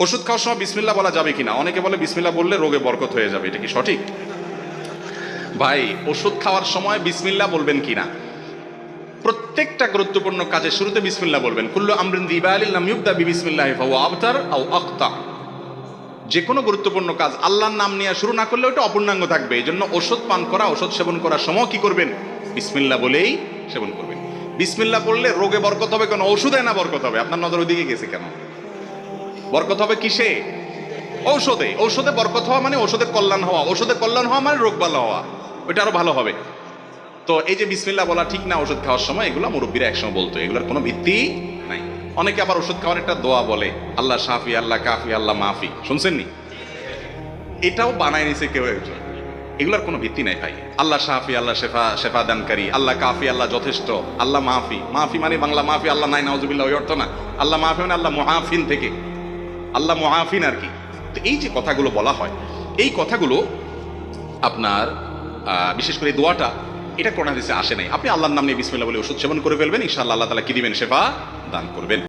ওষুধ খাওয়ার সময় বিসমিল্লাহ বলা যাবে কিনা? অনেকে বলে বিসমিল্লাহ বললে রোগে বরকত হয়ে যাবে, এটা কি সঠিক? ভাই, ওষুধ খাওয়ার সময় বিসমিল্লাহ বলবেন কিনা, প্রত্যেকটা গুরুত্বপূর্ণ কাজে শুরুতে বিসমিল্লাহ বলবেন। কুল্লু আমরিন যিবালিন লাম ইউবদা বিবিসমিল্লাহি ফাহুয়া আবতার আও আখতা। যে কোনো গুরুত্বপূর্ণ কাজ আল্লাহর নাম নিয়ে শুরু না করলে ওটা অপূর্ণাঙ্গ থাকবে। এই জন্য ওষুধ পান করা, ওষুধ সেবন করার সময় কি করবেন? বিসমিল্লাহ বলেই সেবন করবেন। বিসমিল্লাহ পড়লে রোগে বরকত হবে কেন? ওষুধে না বরকত হবে? আপনার নজর ওইদিকে গেছে কেন? বরকত হবে কিসে? ঔষধে। ঔষধে বরকত হওয়া মানে ওষুধে কল্যাণ হওয়া, ওষুধে কল্যাণ হওয়া মানে রোগ ভালো হওয়া, ওইটা আরো ভালো হবে। তো এই যে বিসমিল্লাহ বলা ঠিক না ওষুধ খাওয়ার সময়, এগুলো মুরব্বীরা একসময় বলতো, এগুলোর কোনো ভিত্তি নাই। অনেকে আবার ওষুধ খাওয়ার একটা দোয়া বলে, আল্লাহ শাফি, আল্লাহ কাফি, আল্লাহ মাফি, শুনছেননি? এটাও বানায় নিছে কেউ একজন, এগুলোর কোনো ভিত্তি নাই ভাই। আল্লাহ শাফি, আল্লাহ শেফা, শেফা দানকারী, আল্লাহ কাফি, আল্লাহ যথেষ্ট, আল্লাহ মাফি। মাফি মানে বাংলা মাফি আল্লাহ নাই, নাউজুবিল্লাহ, ওই অর্থ না। আল্লাহ মাফি মানে আল্লাহ মুআফিন থেকে, আল্লাহ মুআফিন আর কি। তো এই যে কথাগুলো বলা হয়, এই কথাগুলো আপনার বিশেষ করে এই দোয়াটা, এটা কোরআন হাদিসে আসে নাই। আপনি আল্লাহর নাম নিয়ে বিসমিল্লাহ বলে ওষুধ সেবন করে ফেলবেন, ইনশাআল্লাহ আল্লাহ তাআলা কি দিবেন? শেফা দান করবেন।